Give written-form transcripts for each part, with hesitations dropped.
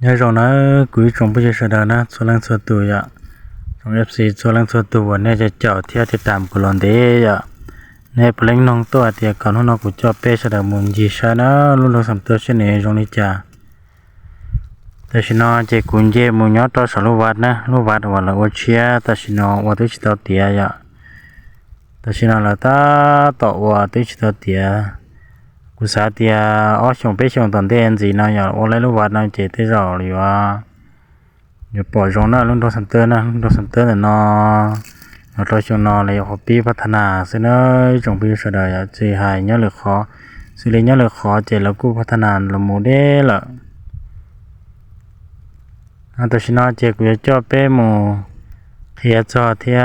nhớ rồi nó cuối trong bây giờ đó nó số lượng số tuổi ạ trong FC số lượng số tuổi nàyจะเจาะเทียติดตามกุลอนเดียในเพลงน้องตัวเดียก่อนน้องกูจะเป้สดามุนจีชานะลุงสัมตัวเช่นนี้ตรงนี้จ้าแต่ชินอเจกุนเจมุนยอตัวสรุวัดนะรูวัดวันละวันเชียแต่ชินอวันที่จิตเตียยะแต่ชินอละตาต่อวันที่จิตเตียกูสาเตียอ๋อชงเป้ชงตอนเดินจีน่ะอย่าวันละรูวัดนะเจที่รอหรือว่าอย่าปล่อยจงนะลุงตัวสัมเตอร์นะลุงตัวสัมเตอร์เนี่ยเราตัวชงนอเลยขอปีพัฒนาเสนอจงปีเสดายจีหายเนี่ยหรือขอสิเลียเนี่ยหรือขอเจแล้วกูพัฒนาละโมเดลละตัวชินอเจกูจะจ่อเป้หมูเทียจ่อเทีย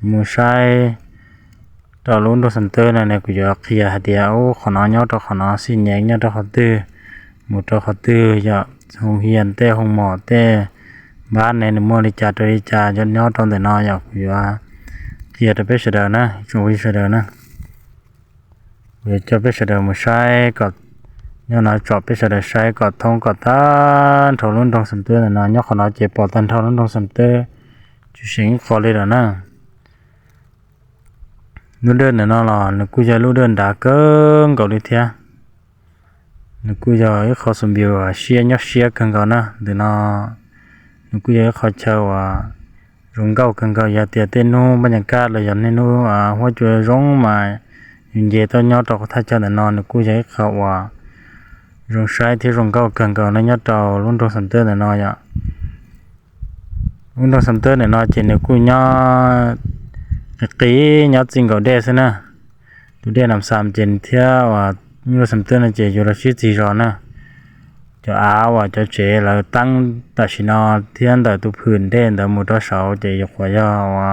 หมูใช้ต่อลุงตัวสัมเตอร์เนี่ยกูจะเทียเดียวขอนอนยอตัวขอนอนสิ่งอย่างเนี่ยตัวขอตื้อหมูตัวขอตื้อจะหงเฮียนเต้หงหมอเต้บ้านในหนึ่งมอลิจ่าตัวลิจ่าจนยอดตอนแต่นอนอยากอยู่ว่าเทียจะไปเสดอนะจงวิเสดอนะเดี๋ยวจะไปเสดอมาใช้ก็ยอดน้อยจอบไปเสดอใช้ก็ทงก็ต้านถลุนตรงสัมเตอร์นะยอดขอนอนเจ็บปอดตันถลุนตรงสัมเตอร์จุสิงขอเลยนะนู่นเดินเนี่ยนอนรอนึกกูจะรู้เดินด่าเกิ้งเกาหลีเทียนึกกูจะขอสมบูรณ์เชียยอดเชียกันก่อนนะเดี๋ยวนึกกูจะขอเช่าว่ารงเก่ากันก็อย่าเตี้ยเต้นนู้บรรยากาศเลยอย่างนี้นู้หัวใจร้องมายินเยต้นยอดตอกท่าเจ้าแต่นอนนึกกูจะเขาว่ารงใช้ที่รงเก่ากันก็นั่นยอดเต่าลุ่นตัวสัมเตอร์แต่นอนอย่าลุ่นตัวสัมเตอร์แต่นอนเจนนึกกูยอดตียอดจริงก็ได้สินะตัวเดียนำสามเจนเที่ยวว่ามีตัวสัมเตอร์นั่นเจอยู่ระชิดจีรอนะจะอ้าวจะเจแล้วตั้งตัดชินอเทียนแต่ตัวพื้นเด่นแต่มุดตัวเสาเจยกว่าย่อว่า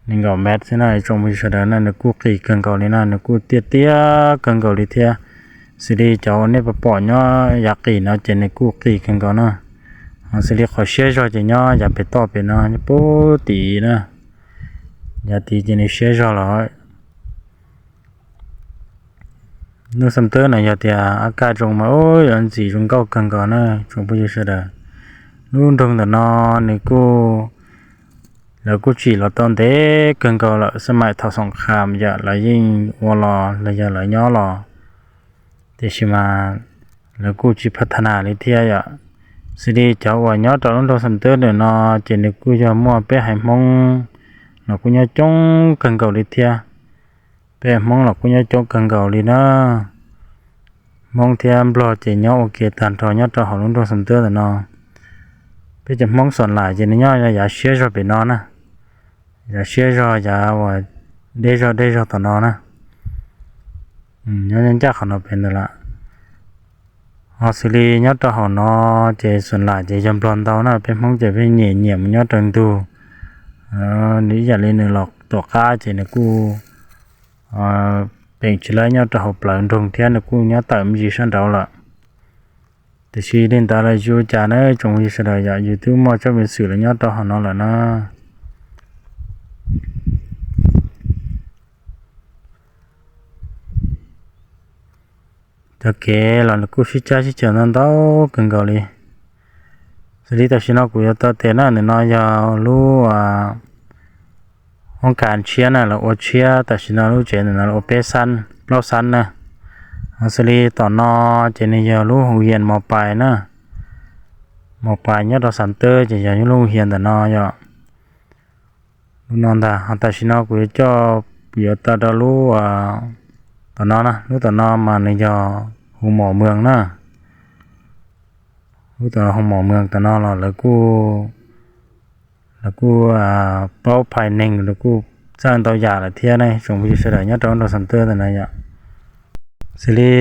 นี่ก็แมทใช่ไหมจงมีเสดอนั่นนึกกูกี่กันเกาหลีนั่นนึกกูเตี้ยกันเกาหลีเทียสิริเจ้าเนี่ยปป่อเนาะอยากกี่เนาะเจนึกกูกี่กันเกาเนาะสิริขอเชื่อใจเนาะอย่าไปต่อไปเนาะปูตีนะอย่าตีเจนึกเชื่อใจหรอนู่นสัมเตอร์ไหนอย่าเตียอากาศจงมาโอ้ยอันสีจงเก้ากันก่อนนะจงพูดเยอะๆนู่นตรงแต่นอนนี่กูแล้วกูจีเราตอนเด็กกันก่อนละสมัยทอสงครามอย่าละยิ่งวอลละอย่าละย่อลอแต่ชิมาแล้วกูจีพัฒนาลิเทียอย่าสิดีเจ้าว่าย่อตอนนั้นเราสัมเตอร์เดี๋ยวนอเจนกูจะมั่วไปให้มองแล้วกูย่อจงกันก่อนลิเทียไปมองหลักกูจะจงกันเก่าเลยนะมองเทียมปลอดเจียโอเคตันทอยอดต่อหอลุงตัวสัมเตอร์แต่นอไปจะมองส่วนหลายเจียเนี่ยอย่าเชื่อจะไปนอนนะอย่าเชื่อจะอย่าว่าได้จะต่อนอนะยังจะขนมเป็นละออสเตรเลียยอดต่อหอนอเจส่วนหลายเจจำปลอนเตานะเป็นมองเจเป็นเหนียมยอดตังตูนี่อย่าเล่นหรอกตัวข้าเจเนี่ยกูเป็นชิลายเนี่ยจะหอบหลังตรงเทียนกูเนี่ยแต่ไม่ยืนเดาละแต่ชีเล่นตาเลยจูจานจงวิสระอยากอยู่ที่มั่วจะเป็นสื่อเลยเนี่ยต่อหันละนะจะเกล้หลังกูชิชิจานันเต้ากันเกาหลีสิริตาชินอกูจะต่อเตน่ะเนี่ยน้อยยาวรู้ห้องการเชียร์น่ะเราเชียร์แต่ชินารู้เจนน่ะเราเปซันเราซันนะอาสลีต่อนอเจนยารู้หูเฮียนมอปลายนะมอปลายเนี่ยเราสันเตอร์จะยังรู้เฮียนแต่นอยอ่ะรู้นอนตาอันแต่ชินากูจะจ่อเปียตาดารู้ต่อนอนะรู้ต่อนอมาในยาหูหมอเมืองนะรู้ต่อนอหูหมอเมืองต่อนอเราแล้วกูเป้าภายในแล้วกูสร้างตัวอย่างละเทียนในจงวิเศษเนี่ยตอนเราสัมเตอร์แต่ไหนอ่ะสิริ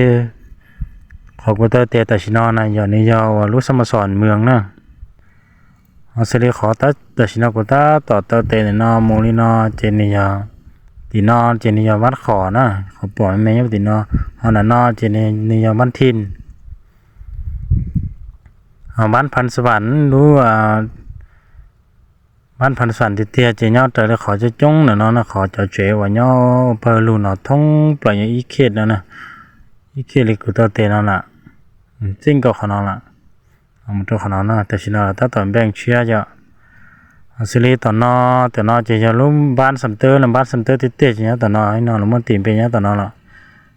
ขอกูเตอร์เตแต่ชินอนะอย่างนี้ยาวรู้สมสอนเมืองนะสิริขอตัดแต่ชินอกูตาต่อเตอร์เตในนอมูลินอเจนิยาตีนอเจนิยาวัดขอนะขอปล่อยแม่ยตีนอฮอนนอเจนิยาบ้านทินบ้านพันสวรรค์รู้บ้านพันสันติเตียเจียแต่เลยขอจะจ้องนะนะขอจะเจ๋ว่าย่อเพลูนอท่องปล่อยอีเขตนะอีเขตเลยกูตัวเตนั่นแหละ chính có khả năng là một chỗ khả năng là tại sao là ta toàn bèn chia cho xử lý tao nó chỉ cho lúc bán sắm tơ làm bán sắm tơ thì tết nhá tao nó ấy nó muốn tìm về nhá tao nó là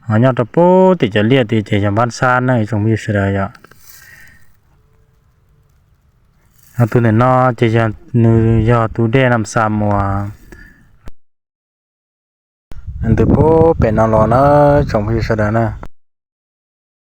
họ nhớ tập bố thì chỉ liệt thì chỉ cho bán san này trong bây giờ rồi tụi này nó chỉ cho người do tụi đen làm sao mà anh tụi bố bên nó lo nó trong bây giờ đó nè